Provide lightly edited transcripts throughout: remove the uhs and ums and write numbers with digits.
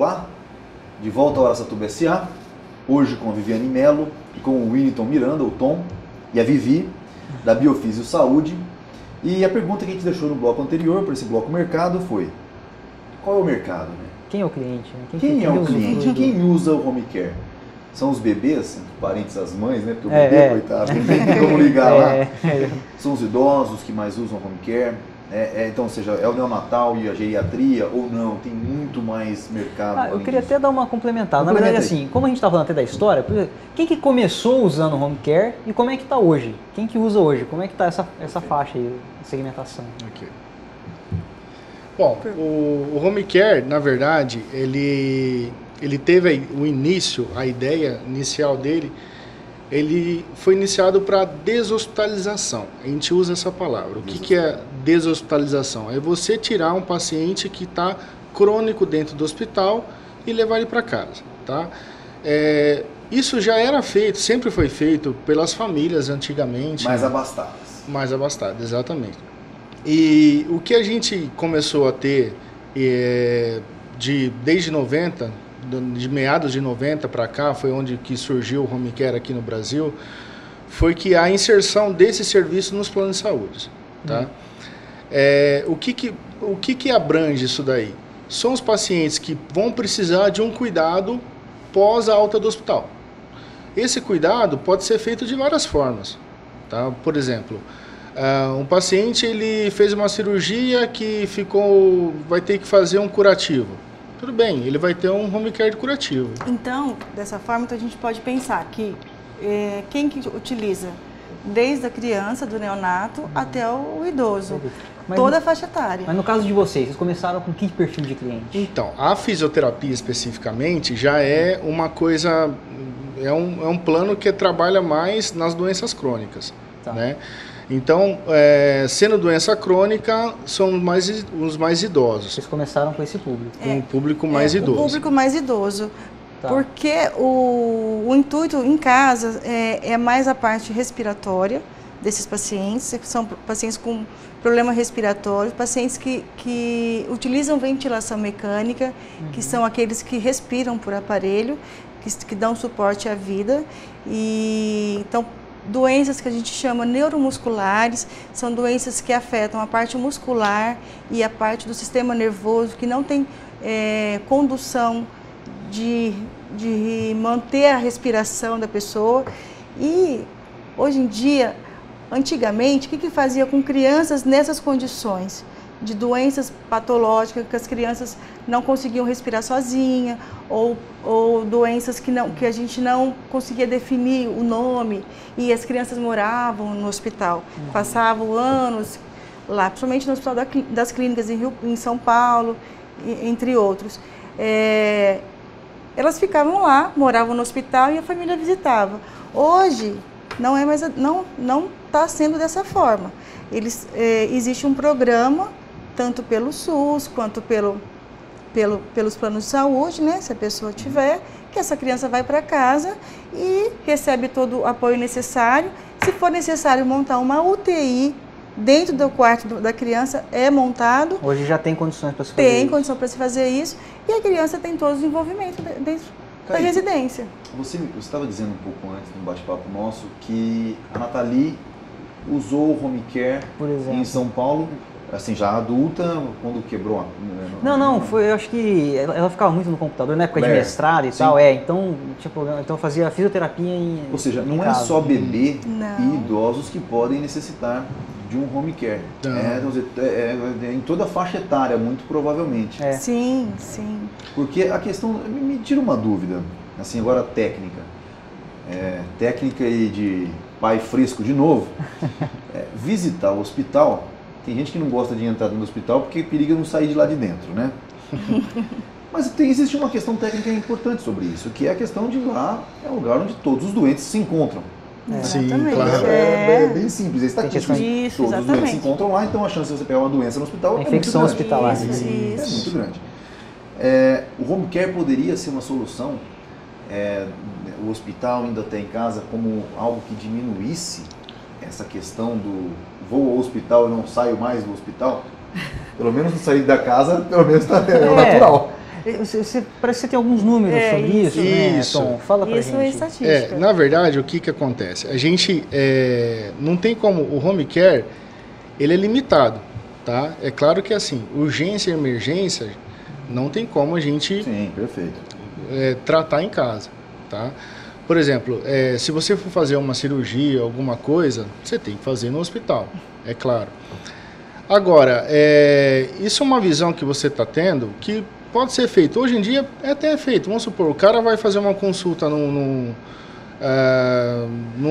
Olá, de volta ao Araçatuba SA, hoje com a Viviane Melo e com o Winington Miranda, o Tom, e a Vivi, da Biofísio Saúde. E a pergunta que a gente deixou no bloco anterior, para esse bloco mercado, foi: qual é o mercado? Né? Quem é o cliente? Né? Quem é o cliente? Quem usa o home care? São os bebês, entre parentes as mães, né? Porque o bebê, coitado, não tem como ligar lá. São os idosos que mais usam home care. Então, ou seja, é o neonatal e a geriatria ou não? Tem muito mais mercado. Eu queria até dar uma complementada. Na verdade, assim, como a gente está falando até da história, quem que começou usando home care e como é que está hoje? Quem que usa hoje? Como é que está essa faixa aí, segmentação? Okay. Bom, o home care, na verdade, ele teve o início, a ideia inicial dele, ele foi iniciado para deshospitalização. A gente usa essa palavra. O que é deshospitalização? É você tirar um paciente que está crônico dentro do hospital e levar ele para casa. Tá? Isso já era feito, sempre foi feito pelas famílias antigamente. Mais abastadas. Mais abastadas, exatamente. E o que a gente começou a ter desde 90, de meados de 90 para cá, foi onde que surgiu o home care aqui no Brasil, foi que a inserção desse serviço nos planos de saúde. Tá? O que abrange isso daí? São os pacientes que vão precisar de um cuidado pós a alta do hospital. Esse cuidado pode ser feito de várias formas. Tá? Por exemplo, um paciente ele fez uma cirurgia que vai ter que fazer um curativo. Tudo bem, ele vai ter um home care curativo. Então, dessa forma, a gente pode pensar que quem que utiliza? Desde a criança, do neonato, até o idoso. Toda a faixa etária. Mas no caso de vocês começaram com que perfil de cliente? Então, a fisioterapia especificamente já é uma coisa, é um plano que trabalha mais nas doenças crônicas. Tá. Né? Então, sendo doença crônica, são os mais idosos. Vocês começaram com esse público. Com o público mais idoso. O público mais idoso. Tá. Porque o intuito em casa é mais a parte respiratória desses pacientes, que são pacientes com problema respiratório, pacientes que utilizam ventilação mecânica, que são aqueles que respiram por aparelho, que dão suporte à vida. Então, doenças que a gente chama neuromusculares, são doenças que afetam a parte muscular e a parte do sistema nervoso, que não tem condução de manter a respiração da pessoa. E, hoje em dia, antigamente, o que fazia com crianças nessas condições? De doenças patológicas, que as crianças não conseguiam respirar sozinha, ou doenças que a gente não conseguia definir o nome, e as crianças moravam no hospital, passavam anos lá, principalmente no Hospital das Clínicas em São Paulo, entre outros. Elas ficavam lá, moravam no hospital e a família visitava. Hoje, não está sendo dessa forma. Existe um programa, tanto pelo SUS quanto pelos planos de saúde, né, se a pessoa tiver, que essa criança vai para casa e recebe todo o apoio necessário. Se for necessário montar uma UTI dentro do quarto da criança, é montado. Hoje já tem condições para se fazer isso? Tem condição para se fazer isso, e a criança tem todo o desenvolvimento dentro da residência. Você estava dizendo um pouco antes, no bate-papo nosso, que a Nathalie usou o home care em São Paulo, assim, já adulta, quando quebrou a... Não, foi, eu acho que ela ficava muito no computador, na época de mestrado e tal, então eu fazia fisioterapia em Ou seja, não é só bebê e idosos que podem necessitar de um home care. Em toda a faixa etária, muito provavelmente. Sim, sim. Porque a questão, me tira uma dúvida, assim, agora técnica. Técnica e de pai fresco de novo. Visitar o hospital, tem gente que não gosta de entrar no hospital porque periga não sair de lá de dentro, né? Mas existe uma questão técnica importante sobre isso, que é a questão de lá é o lugar onde todos os doentes se encontram. Sim, claro. É bem simples, é estatístico. Isso, todos os doentes se encontram lá, então a chance de você pegar uma doença no hospital é muito grande. Hospitalar. Isso. É muito grande. O home care poderia ser uma solução, o hospital ainda até em casa, como algo que diminuísse essa questão do vou ao hospital e não saio mais do hospital? Pelo menos não sair da casa, pelo menos é natural. Parece que você tem alguns números sobre isso, né, Tom? Fala pra gente. Isso é estatística. Na verdade, o que acontece? A gente não tem como... O home care, ele é limitado, tá? É claro que, assim, urgência e emergência, não tem como a gente... Sim, perfeito. tratar em casa, tá? Por exemplo, se você for fazer uma cirurgia, alguma coisa, você tem que fazer no hospital, é claro. Agora, isso é uma visão que você está tendo que pode ser feito. Hoje em dia, até feito. Vamos supor, o cara vai fazer uma consulta num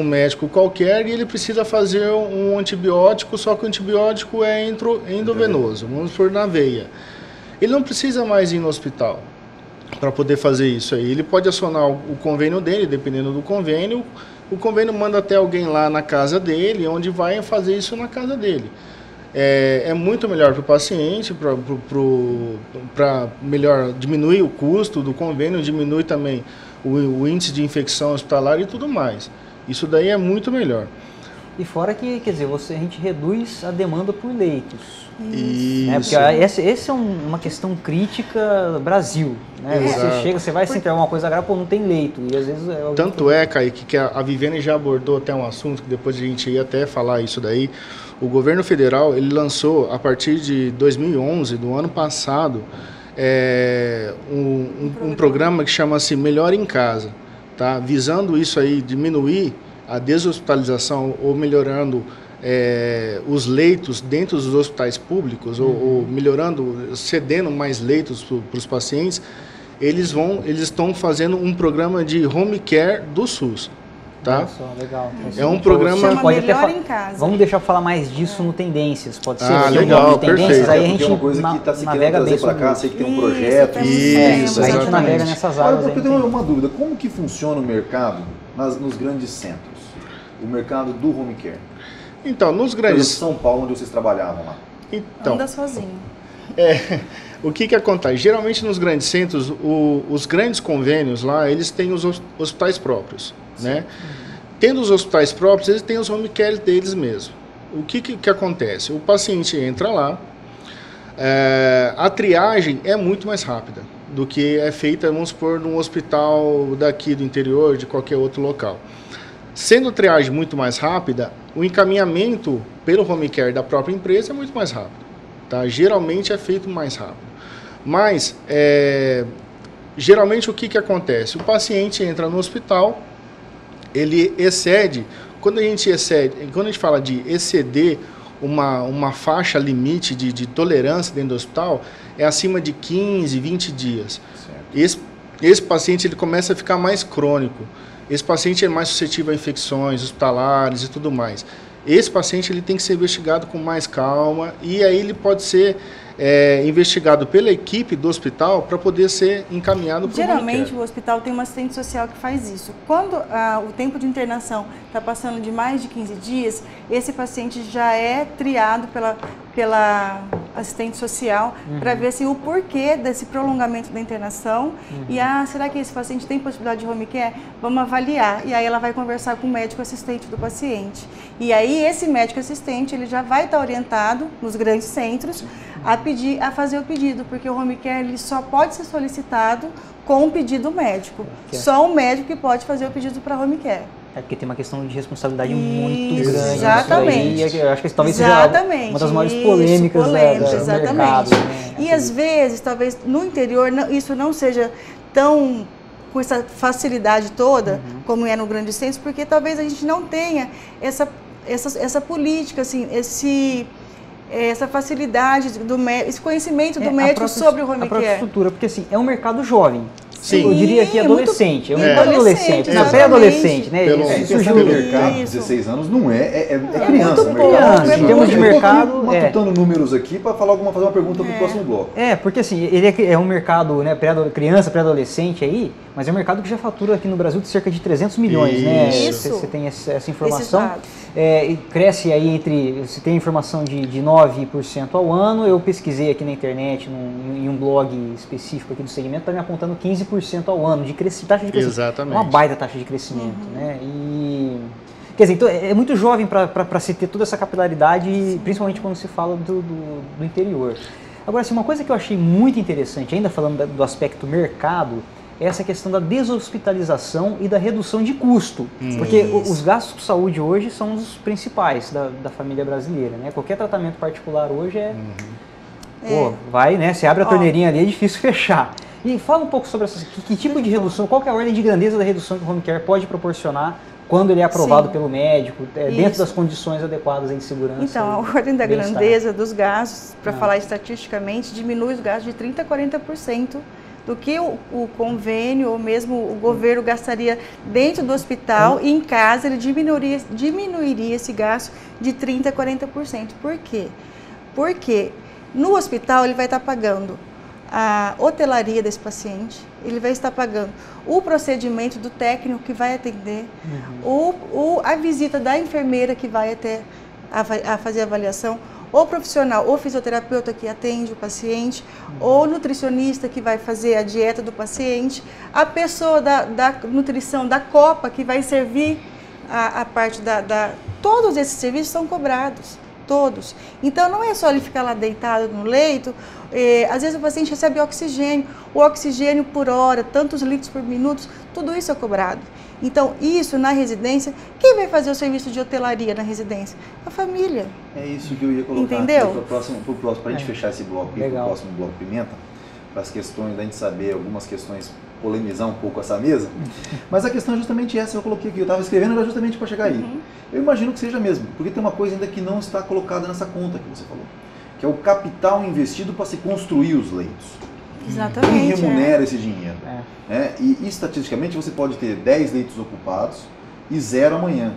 médico qualquer e ele precisa fazer um antibiótico, só que o antibiótico é endovenoso, vamos supor, na veia. Ele não precisa mais ir no hospital para poder fazer isso aí. Ele pode acionar o convênio dele, dependendo do convênio. O convênio manda até alguém lá na casa dele, onde vai fazer isso na casa dele. É muito melhor para o paciente, para melhor diminuir o custo do convênio, diminui também o índice de infecção hospitalar e tudo mais. Isso daí é muito melhor. E fora que, quer dizer, a gente reduz a demanda por leitos. Isso. Né? Porque essa é uma questão crítica Brasil. Né? Você vai se entregar uma coisa grave, não tem leito. E às vezes Tanto Kaique, que a Viviane já abordou até um assunto, que depois a gente ia até falar isso daí. O governo federal, ele lançou, a partir de 2011, do ano passado, um programa que chama-se Melhor em Casa, tá? Visando isso aí, diminuir a deshospitalização ou melhorando os leitos dentro dos hospitais públicos, ou melhorando, cedendo mais leitos para os pacientes. Eles estão fazendo um programa de home care do SUS. Tá? Nossa, legal. É um programa... Pode Melhor em Casa. Vamos deixar falar mais disso no Tendências, pode ser? Legal, Tendências, perfeito. aí a gente é uma coisa que está se querendo trazer para cá, sei que tem um projeto. Isso, a gente navega nessas áreas. Eu tenho uma dúvida, como que funciona o mercado nos grandes centros? O mercado do home care? Então, nos Por grandes... exemplo, São Paulo, onde vocês trabalhavam lá. Então, Anda sozinho. O que acontece? Geralmente nos grandes centros, os grandes convênios lá, eles têm os hospitais próprios, né? Tendo os hospitais próprios, eles têm os home care deles mesmo. O que acontece? O paciente entra lá, a triagem é muito mais rápida do que é feita, vamos supor, num hospital daqui do interior, de qualquer outro local. Sendo a triagem muito mais rápida, o encaminhamento pelo home care da própria empresa é muito mais rápido. Tá? Geralmente é feito mais rápido. Mas, geralmente o que acontece? O paciente entra no hospital, ele excede, quando a gente fala de exceder uma faixa limite de tolerância dentro do hospital, é acima de 15, 20 dias. Esse paciente ele começa a ficar mais crônico. Esse paciente é mais suscetível a infecções hospitalares e tudo mais. Esse paciente ele tem que ser investigado com mais calma e aí ele pode ser investigado pela equipe do hospital para poder ser encaminhado para o Geralmente o hospital tem uma assistente social que faz isso. Quando o tempo de internação está passando de mais de 15 dias, esse paciente já é triado pela assistente social para ver se o porquê desse prolongamento da internação e será que esse paciente tem possibilidade de home care? Vamos avaliar. E aí ela vai conversar com o médico assistente do paciente. E aí esse médico assistente ele já vai estar orientado nos grandes centros a fazer o pedido, porque o home care ele só pode ser solicitado com um pedido médico. Só o médico que pode fazer o pedido para home care. É porque tem uma questão de responsabilidade muito grande. Exatamente. Aí, eu acho que talvez seja uma das maiores polêmicas do mercado. Né? E às vezes, talvez no interior, isso não seja tão com essa facilidade toda, como é no grande centro, porque talvez a gente não tenha essa política, assim, essa facilidade, esse conhecimento do médico sobre o home care. A própria estrutura, porque assim, é um mercado jovem. Sim. Eu diria que adolescente, é um mercado adolescente, na pré-adolescente, né? Surgiu no mercado, 16 anos, não é criança. Em termos de mercado... Eu estou matutando números aqui para fazer uma pergunta para o próximo bloco. Porque assim, ele é um mercado, né, criança, pré-adolescente aí, mas é um mercado que já fatura aqui no Brasil de cerca de 300 milhões, né? Você tem essa informação. Cresce aí você tem informação de 9% ao ano. Eu pesquisei aqui na internet, em um blog específico aqui do segmento, está me apontando 15% ao ano de taxa de crescimento. Exatamente. Uma baita taxa de crescimento, né? E, quer dizer, então, é muito jovem para se ter toda essa capilaridade, principalmente quando se fala do interior. Agora, assim, uma coisa que eu achei muito interessante, ainda falando do aspecto mercado, é essa questão da deshospitalização e da redução de custo. Porque os gastos com saúde hoje são os principais da família brasileira, né? Qualquer tratamento particular hoje vai, né? Você abre a torneirinha ali, é difícil fechar. E fala um pouco sobre que tipo de redução, qual que é a ordem de grandeza da redução que o home care pode proporcionar quando ele é aprovado pelo médico, dentro das condições adequadas de segurança. Então, a ordem da grandeza dos gastos, para falar estatisticamente, diminui os gastos de 30% a 40% do que o convênio ou mesmo o governo gastaria dentro do hospital e em casa ele diminuiria esse gasto de 30% a 40%. Por quê? Porque no hospital ele vai estar pagando a hotelaria desse paciente, ele vai estar pagando o procedimento do técnico que vai atender, a visita da enfermeira que vai até a fazer a avaliação, o profissional, o fisioterapeuta que atende o paciente, ou nutricionista que vai fazer a dieta do paciente, a pessoa da nutrição da copa que vai servir a parte todos esses serviços são cobrados. Todos. Então, não é só ele ficar lá deitado no leito, às vezes o paciente recebe oxigênio, o oxigênio por hora, tantos litros por minuto, tudo isso é cobrado. Então, isso na residência, quem vai fazer o serviço de hotelaria na residência? A família. É isso que eu ia colocar. Entendeu? Para a gente fechar esse bloco e para o próximo bloco Pimenta, para as questões, da gente saber algumas questões, polemizar um pouco essa mesa, mas a questão é justamente essa, eu coloquei aqui, eu estava escrevendo, era justamente para chegar aí. Eu imagino que seja mesmo, porque tem uma coisa ainda que não está colocada nessa conta que você falou, que é o capital investido para se construir os leitos. Exatamente. Quem remunera esse dinheiro? E estatisticamente você pode ter 10 leitos ocupados e 0 amanhã.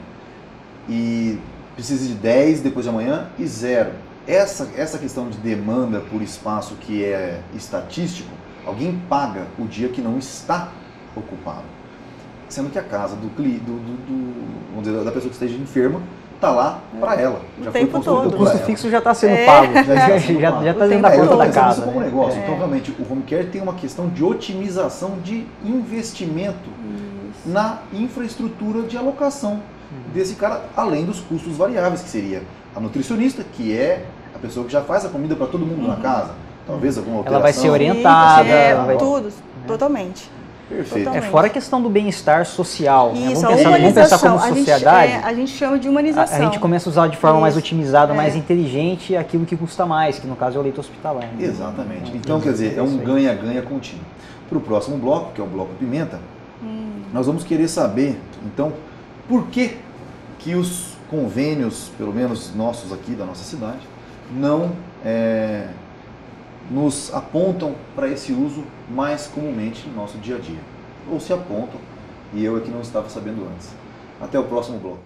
E precisa de 10 depois de amanhã e 0. Essa questão de demanda por espaço que é estatístico, alguém paga o dia que não está ocupado. Sendo que a casa vamos dizer, da pessoa que esteja enferma está lá para ela. Já foi construído. O custo fixo já está sendo pago, já está dentro da conta da casa. Como negócio. Então, realmente, o home care tem uma questão de otimização de investimento na infraestrutura de alocação desse cara, além dos custos variáveis, que seria a nutricionista, que é a pessoa que já faz a comida para todo mundo na casa. Talvez alguma alteração. Ela vai ser orientada. Tudo, totalmente. Perfeito. Fora a questão do bem-estar social. Isso, né? Vamos pensar como sociedade. A gente chama de humanização. A gente começa a usar de forma mais otimizada, mais inteligente, aquilo que custa mais, que no caso é o leito hospitalar. Né? Exatamente. Então, quer dizer, é um ganha-ganha contínuo. Para o próximo bloco, que é o bloco Pimenta, nós vamos querer saber, então, por que os convênios, pelo menos nossos aqui da nossa cidade, não nos apontam para esse uso mais comumente no nosso dia a dia. Ou se apontam, e eu aqui não estava sabendo antes. Até o próximo bloco.